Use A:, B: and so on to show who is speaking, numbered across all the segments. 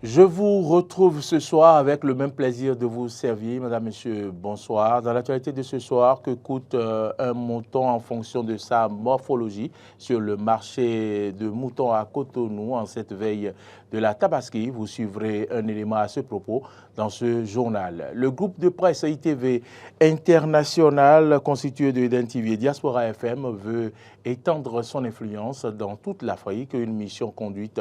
A: Je vous retrouve ce soir avec le même plaisir de vous servir. Madame, Monsieur, bonsoir. Dans l'actualité de ce soir, que coûte un mouton en fonction de sa morphologie sur le marché de moutons à Cotonou en cette veille de la Tabaski? Vous suivrez un élément à ce propos dans ce journal. Le groupe de presse ITV international constitué de Eden TV et Diaspora FM veut étendre son influence dans toute l'Afrique. Une mission conduite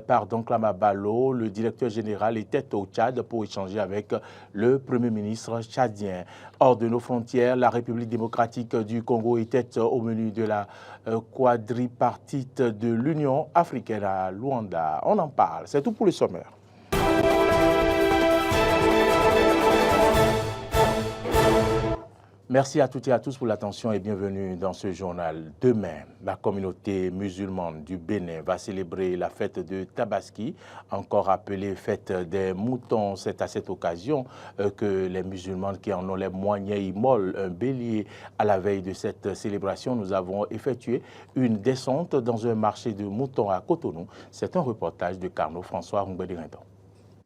A: par Donklama Ballo, le directeur général, était au Tchad pour échanger avec le Premier ministre tchadien. Hors de nos frontières, la République démocratique du Congo était au menu de la quadripartite de l'Union africaine à Luanda. On en parle. C'est tout pour le sommaire. Merci à toutes et à tous pour l'attention et bienvenue dans ce journal. Demain, la communauté musulmane du Bénin va célébrer la fête de Tabaski, encore appelée fête des moutons. C'est à cette occasion que les musulmans qui en ont les moyens immolent un bélier. À la veille de cette célébration, nous avons effectué une descente dans un marché de moutons à Cotonou. C'est un reportage de Carnot François Ngbedirinton.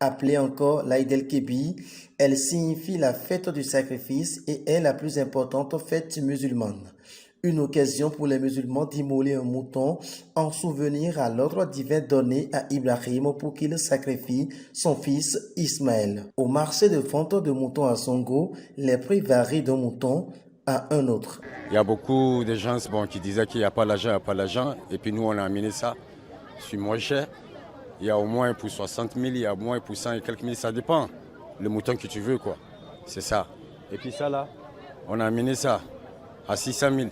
B: Appelée encore l'Aïd el-Kébi, elle signifie la fête du sacrifice et est la plus importante fête musulmane. Une occasion pour les musulmans d'immoler un mouton en souvenir à l'ordre divin donné à Ibrahim pour qu'il sacrifie son fils Ismaël. Au marché de vente de moutons à Songo, les prix varient d'un mouton à un autre.
C: Il y a beaucoup de gens qui disaient qu'il n'y a pas l'argent, et puis nous on a amené ça, c'est moins cher. Il y a au moins pour 60 000, il y a au moins pour 100 et quelques mille, ça dépend. Le mouton que tu veux, quoi. C'est ça. Et puis ça, là, on a amené ça à 600 000.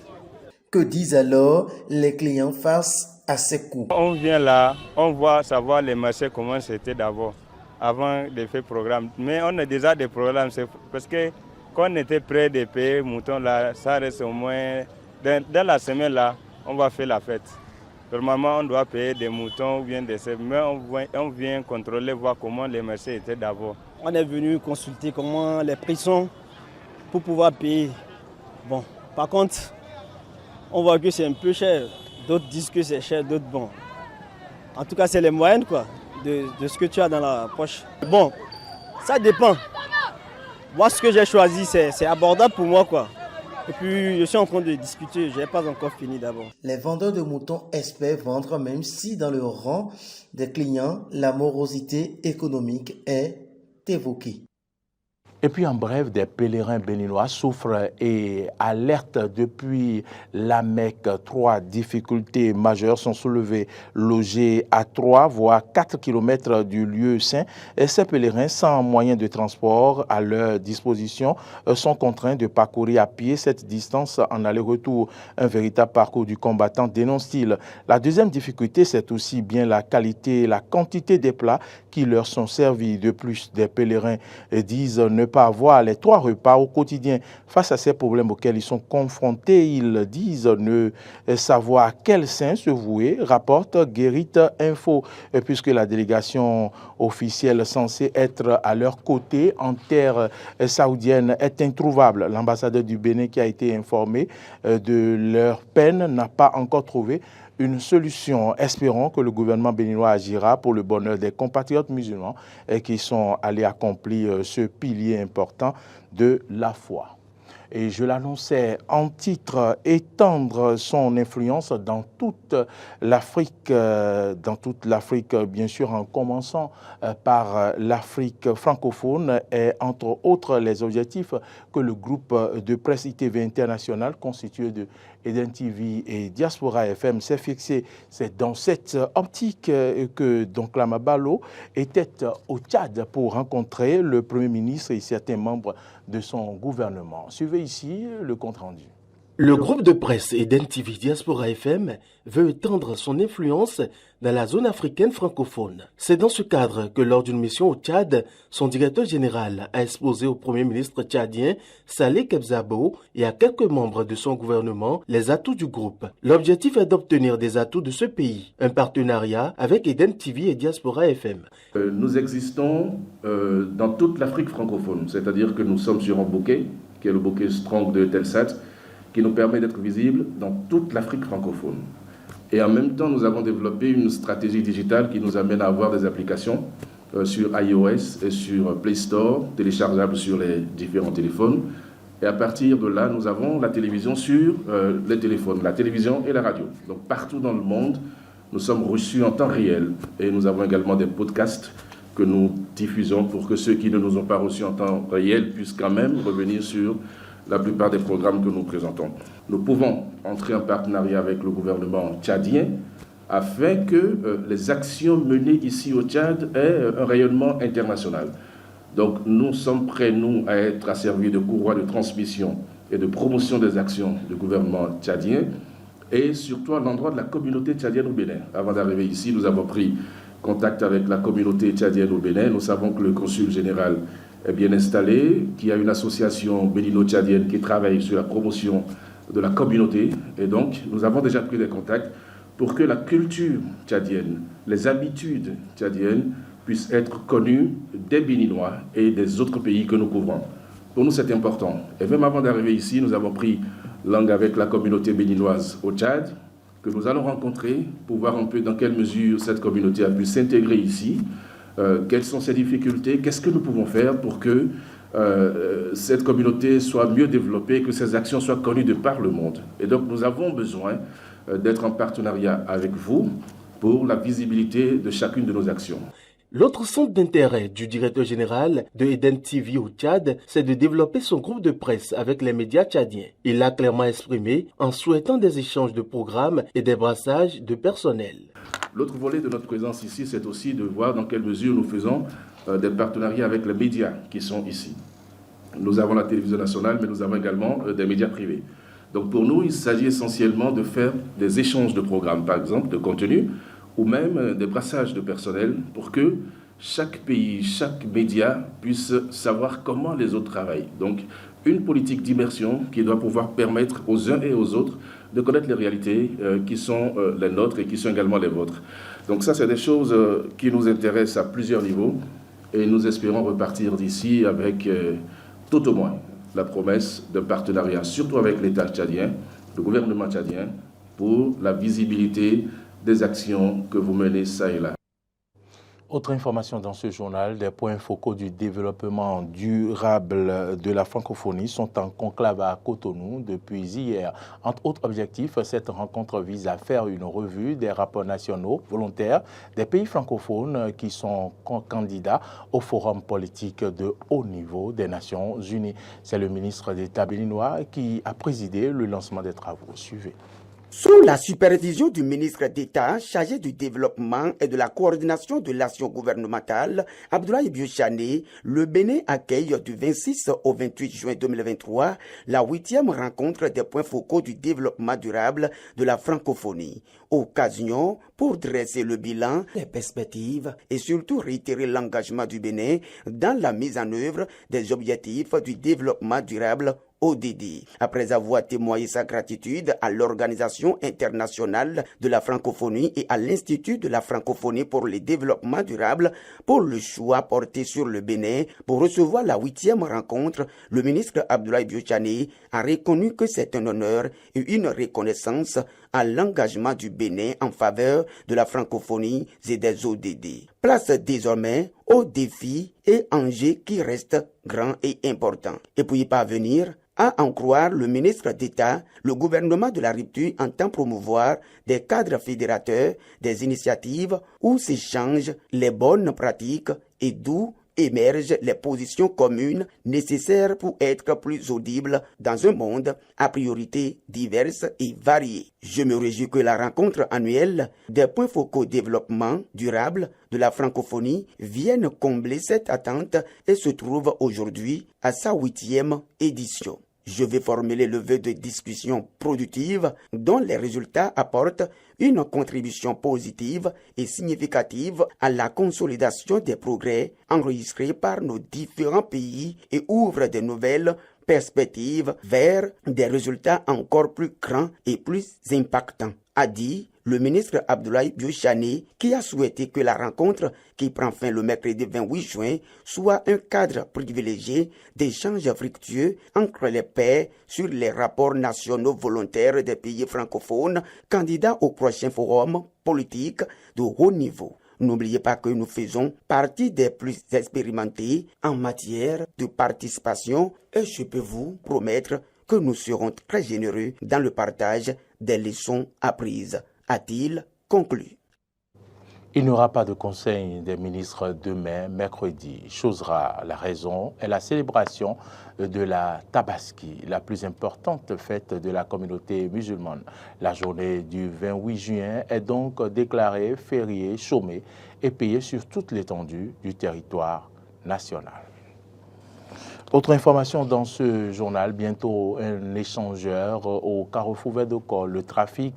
B: Que disent alors les clients face à ces coûts?
D: On vient là, on voit savoir les marchés, comment c'était d'abord, avant de faire le programme. Mais on a déjà des programmes, c'est parce que quand on était prêt de payer le mouton, là, ça reste au moins... Dans la semaine, là, on va faire la fête. Normalement, on doit payer des moutons ou bien des cèpes, mais on vient contrôler, voir comment les marchés étaient d'abord.
E: On est venu consulter comment les prix sont pour pouvoir payer. Bon, par contre, on voit que c'est un peu cher. D'autres disent que c'est cher, d'autres bon. En tout cas, c'est les moyennes quoi, de ce que tu as dans la poche. Bon, ça dépend. Moi, ce que j'ai choisi, c'est abordable pour moi quoi. Et puis, je suis en train de discuter, je n'ai pas encore fini d'abord.
B: Les vendeurs de moutons espèrent vendre, même si dans le rang des clients, la morosité économique est évoquée.
A: Et puis en bref, des pèlerins béninois souffrent et alertent depuis la Mecque. 3 difficultés majeures sont soulevées. Logés à 3 voire 4 km du lieu saint, et ces pèlerins sans moyens de transport à leur disposition sont contraints de parcourir à pied cette distance en aller-retour. Un véritable parcours du combattant, dénonce-t-il. La deuxième difficulté, c'est aussi bien la qualité et la quantité des plats qui leur sont servis. De plus, des pèlerins disent ne pas avoir les 3 repas au quotidien. Face à ces problèmes auxquels ils sont confrontés, ils disent ne savoir à quel saint se vouer, rapporte Guérit Info, puisque la délégation officielle censée être à leur côté en terre saoudienne est introuvable. L'ambassadeur du Bénin qui a été informé de leur peine n'a pas encore trouvé une solution. Espérons que le gouvernement béninois agira pour le bonheur des compatriotes musulmans qui sont allés accomplir ce pilier important de la foi. Et je l'annonçais en titre, étendre son influence dans toute l'Afrique, bien sûr, en commençant par l'Afrique francophone, et entre autres les objectifs que le groupe de presse ITV international constitué de Eden TV et Diaspora FM s'est fixé. C'est dans cette optique que Donklama Ballo était au Tchad pour rencontrer le Premier ministre et certains membres de son gouvernement. Suivez ici le compte-rendu.
F: Le groupe de presse Eden TV Diaspora FM veut étendre son influence dans la zone africaine francophone. C'est dans ce cadre que lors d'une mission au Tchad, son directeur général a exposé au Premier ministre tchadien Saleh Kebzabo et à quelques membres de son gouvernement les atouts du groupe. L'objectif est d'obtenir des atouts de ce pays, un partenariat avec Eden TV et Diaspora FM.
G: Nous existons dans toute l'Afrique francophone, c'est-à-dire que nous sommes sur un bouquet, qui est le bouquet Strong de Telsat, qui nous permet d'être visibles dans toute l'Afrique francophone. Et en même temps, nous avons développé une stratégie digitale qui nous amène à avoir des applications sur iOS et sur Play Store, téléchargeable sur les différents téléphones. Et à partir de là, nous avons la télévision sur les téléphones, la télévision et la radio. Donc partout dans le monde, nous sommes reçus en temps réel. Et nous avons également des podcasts que nous diffusons pour que ceux qui ne nous ont pas reçus en temps réel puissent quand même revenir sur la plupart des programmes que nous présentons. Nous pouvons entrer en partenariat avec le gouvernement tchadien afin que les actions menées ici au Tchad aient un rayonnement international. Donc nous sommes prêts, nous, à être asservis de courroie de transmission et de promotion des actions du gouvernement tchadien et surtout à l'endroit de la communauté tchadienne au Bénin. Avant d'arriver ici, nous avons pris contact avec la communauté tchadienne au Bénin. Nous savons que le consul général est bien installé, qu'il y a une association bénino-tchadienne qui travaille sur la promotion de la communauté. Et donc, nous avons déjà pris des contacts pour que la culture tchadienne, les habitudes tchadiennes puissent être connues des Béninois et des autres pays que nous couvrons. Pour nous, c'est important. Et même avant d'arriver ici, nous avons pris langue avec la communauté béninoise au Tchad, que nous allons rencontrer pour voir un peu dans quelle mesure cette communauté a pu s'intégrer ici, quelles sont ses difficultés, qu'est-ce que nous pouvons faire pour que cette communauté soit mieux développée, que ses actions soient connues de par le monde. Et donc nous avons besoin d'être en partenariat avec vous pour la visibilité de chacune de nos actions.
F: L'autre centre d'intérêt du directeur général de Eden TV au Tchad, c'est de développer son groupe de presse avec les médias tchadiens. Il l'a clairement exprimé en souhaitant des échanges de programmes et des brassages de personnel.
G: L'autre volet de notre présence ici, c'est aussi de voir dans quelle mesure nous faisons des partenariats avec les médias qui sont ici. Nous avons la télévision nationale, mais nous avons également des médias privés. Donc pour nous, il s'agit essentiellement de faire des échanges de programmes, par exemple, de contenu, ou même des brassages de personnel pour que chaque pays, chaque média puisse savoir comment les autres travaillent. Donc, une politique d'immersion qui doit pouvoir permettre aux uns et aux autres de connaître les réalités qui sont les nôtres et qui sont également les vôtres. Donc ça, c'est des choses qui nous intéressent à plusieurs niveaux et nous espérons repartir d'ici avec tout au moins la promesse d'un partenariat, surtout avec l'État tchadien, le gouvernement tchadien, pour la visibilité des actions que vous menez ça et là.
A: Autre information dans ce journal, des points focaux du développement durable de la francophonie sont en conclave à Cotonou depuis hier. Entre autres objectifs, cette rencontre vise à faire une revue des rapports nationaux volontaires des pays francophones qui sont candidats au forum politique de haut niveau des Nations Unies. C'est le ministre d'État béninois qui a présidé le lancement des travaux. Suivez.
H: Sous la supervision du ministre d'État chargé du développement et de la coordination de l'action gouvernementale, Abdoulaye Biochane, le Bénin accueille du 26 au 28 juin 2023 la 8e rencontre des points focaux du développement durable de la francophonie. Occasion pour dresser le bilan, les perspectives et surtout réitérer l'engagement du Bénin dans la mise en œuvre des objectifs du développement durable ODD. Après avoir témoigné sa gratitude à l'Organisation internationale de la francophonie et à l'Institut de la francophonie pour le développement durable pour le choix porté sur le Bénin pour recevoir la 8e rencontre, le ministre Abdoulaye Biochane a reconnu que c'est un honneur et une reconnaissance à l'engagement du Bénin en faveur de la francophonie et des ODD. Place désormais aux défis et enjeux qui restent grands et importants. Et pour y parvenir, à en croire le ministre d'État, le gouvernement de la République entend promouvoir des cadres fédérateurs, des initiatives où s'échangent les bonnes pratiques et d'où émergent les positions communes nécessaires pour être plus audibles dans un monde à priorités diverses et variées. Je me réjouis que la rencontre annuelle des points focaux développement durable de la francophonie vienne combler cette attente et se trouve aujourd'hui à sa 8e édition. Je vais formuler le vœu de discussion productive dont les résultats apportent une contribution positive et significative à la consolidation des progrès enregistrés par nos différents pays et ouvrent de nouvelles perspectives vers des résultats encore plus grands et plus impactants, a dit le ministre Abdoulaye Biochane, qui a souhaité que la rencontre qui prend fin le mercredi 28 juin soit un cadre privilégié d'échanges fructueux entre les pairs sur les rapports nationaux volontaires des pays francophones candidats au prochain forum politique de haut niveau. N'oubliez pas que nous faisons partie des plus expérimentés en matière de participation et je peux vous promettre que nous serons très généreux dans le partage des leçons apprises, a-t-il conclu.
A: Il n'y aura pas de conseil des ministres demain, mercredi. Chose rare, la raison est la célébration de la Tabaski, la plus importante fête de la communauté musulmane. La journée du 28 juin est donc déclarée fériée, chômée et payée sur toute l'étendue du territoire national. Autre information dans ce journal, bientôt un échangeur au carrefour Vedoko. Le trafic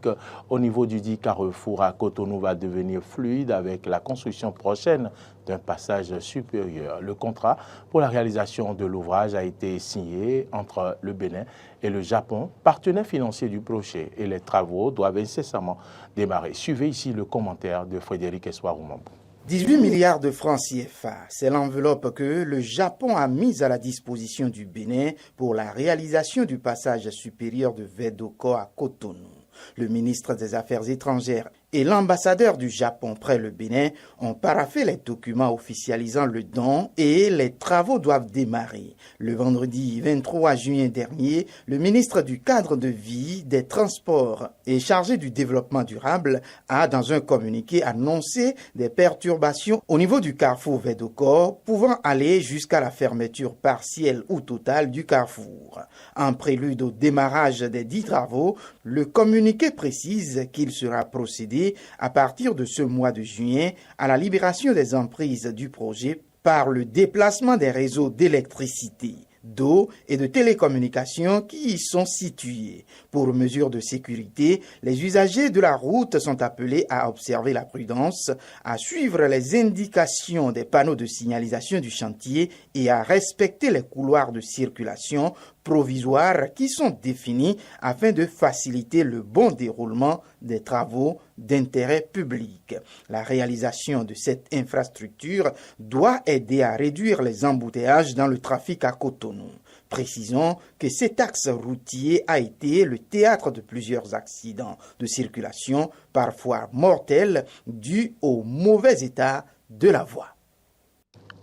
A: au niveau du dit carrefour à Cotonou va devenir fluide avec la construction prochaine d'un passage supérieur. Le contrat pour la réalisation de l'ouvrage a été signé entre le Bénin et le Japon, partenaire financier du projet, et les travaux doivent incessamment démarrer. Suivez ici le commentaire de Frédéric Espoir-Oumambou.
I: 18 milliards de francs CFA, c'est l'enveloppe que le Japon a mise à la disposition du Bénin pour la réalisation du passage supérieur de Vedoko à Cotonou. Le ministre des Affaires étrangères et l'ambassadeur du Japon près le Bénin ont paraphé les documents officialisant le don et les travaux doivent démarrer. Le vendredi 23 juin dernier, le ministre du Cadre de vie, des Transports et chargé du développement durable a, dans un communiqué, annoncé des perturbations au niveau du carrefour Vedoko pouvant aller jusqu'à la fermeture partielle ou totale du carrefour. En prélude au démarrage des 10 travaux, le communiqué précise qu'il sera procédé à partir de ce mois de juin à la libération des emprises du projet par le déplacement des réseaux d'électricité, d'eau et de télécommunications qui y sont situés. Pour mesure de sécurité, les usagers de la route sont appelés à observer la prudence, à suivre les indications des panneaux de signalisation du chantier et à respecter les couloirs de circulation provisoires qui sont définis afin de faciliter le bon déroulement des travaux d'intérêt public. La réalisation de cette infrastructure doit aider à réduire les embouteillages dans le trafic à Cotonou. Précisons que cet axe routier a été le théâtre de plusieurs accidents de circulation, parfois mortels, dus au mauvais état de la voie.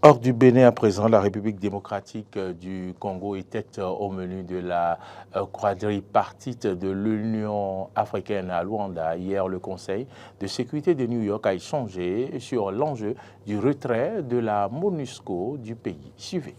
A: Hors du Bénin à présent, la République démocratique du Congo était au menu de la quadripartite de l'Union africaine à Luanda. Hier, le Conseil de sécurité de New York a échangé sur l'enjeu du retrait de la MONUSCO du pays. Suivez.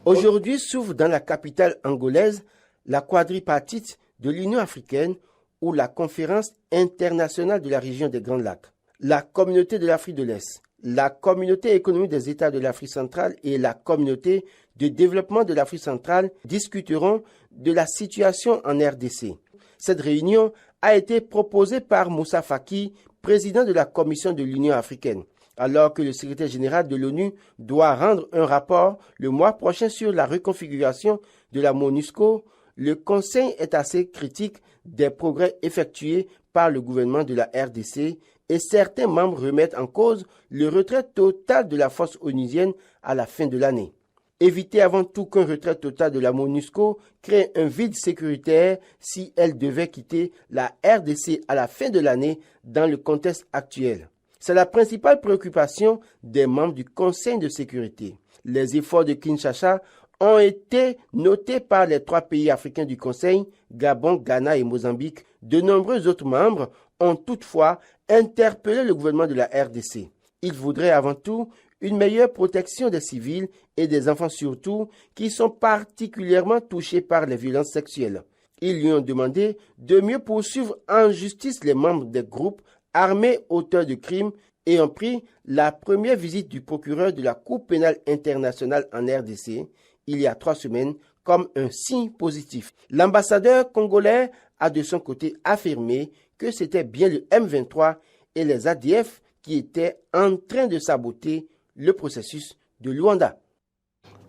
F: Aujourd'hui s'ouvre dans la capitale angolaise la quadripartite de l'Union africaine ou la conférence internationale de la région des Grands Lacs. La communauté de l'Afrique de l'Est, la communauté économique des États de l'Afrique centrale et la communauté de développement de l'Afrique centrale discuteront de la situation en RDC. Cette réunion a été proposée par Moussa Faki, président de la Commission de l'Union africaine. Alors que le secrétaire général de l'ONU doit rendre un rapport le mois prochain sur la reconfiguration de la MONUSCO, le Conseil est assez critique des progrès effectués par le gouvernement de la RDC et certains membres remettent en cause le retrait total de la force onusienne à la fin de l'année. Éviter avant tout qu'un retrait total de la MONUSCO crée un vide sécuritaire si elle devait quitter la RDC à la fin de l'année dans le contexte actuel. C'est la principale préoccupation des membres du Conseil de sécurité. Les efforts de Kinshasa ont été notés par les 3 pays africains du Conseil, Gabon, Ghana et Mozambique. De nombreux autres membres ont toutefois interpellé le gouvernement de la RDC. Ils voudraient avant tout une meilleure protection des civils et des enfants surtout, qui sont particulièrement touchés par les violences sexuelles. Ils lui ont demandé de mieux poursuivre en justice les membres des groupes armés auteurs de crimes et ont pris la première visite du procureur de la Cour pénale internationale en RDC il y a 3 semaines comme un signe positif. L'ambassadeur congolais a de son côté affirmé que c'était bien le M23 et les ADF qui étaient en train de saboter le processus de Luanda.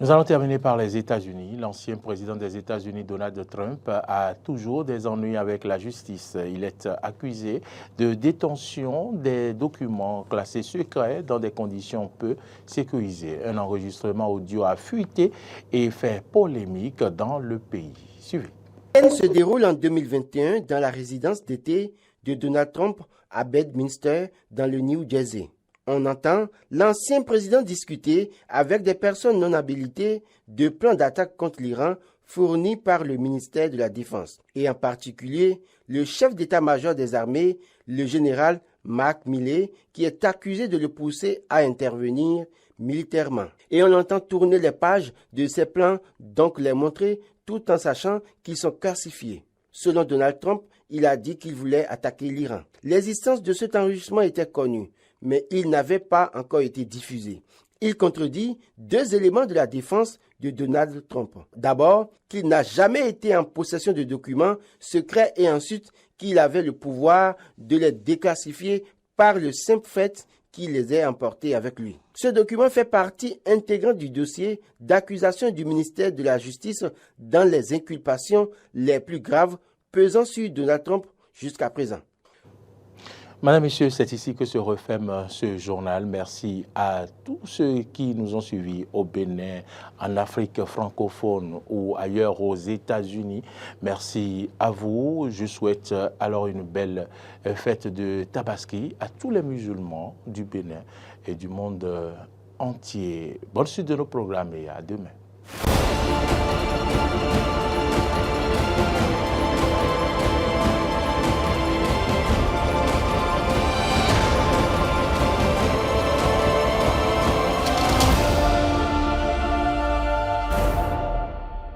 A: Nous allons terminer par les États-Unis. L'ancien président des États-Unis, Donald Trump, a toujours des ennuis avec la justice. Il est accusé de détention des documents classés secrets dans des conditions peu sécurisées. Un enregistrement audio a fuité et fait polémique dans le pays. Suivez.
F: Elle se déroule en 2021 dans la résidence d'été de Donald Trump à Bedminster, dans le New Jersey.
J: On entend l'ancien président discuter avec des personnes non habilitées de plans d'attaque contre l'Iran fournis par le ministère de la Défense, et en particulier le chef d'état-major des armées, le général Mark Milley, qui est accusé de le pousser à intervenir militairement. Et on entend tourner les pages de ces plans, donc les montrer, tout en sachant qu'ils sont classifiés. Selon Donald Trump, il a dit qu'il voulait attaquer l'Iran. L'existence de cet enregistrement était connue, mais il n'avait pas encore été diffusé. Il contredit 2 éléments de la défense de Donald Trump. D'abord, qu'il n'a jamais été en possession de documents secrets et ensuite qu'il avait le pouvoir de les déclassifier par le simple fait qu'il les ait emportés avec lui. Ce document fait partie intégrante du dossier d'accusation du ministère de la Justice dans les inculpations les plus graves pesant sur Donald Trump jusqu'à présent.
A: Madame, Messieurs, c'est ici que se referme ce journal. Merci à tous ceux qui nous ont suivis au Bénin, en Afrique francophone ou ailleurs aux États-Unis. Merci à vous. Je souhaite alors une belle fête de Tabaski à tous les musulmans du Bénin et du monde entier. Bonne suite de nos programmes et à demain.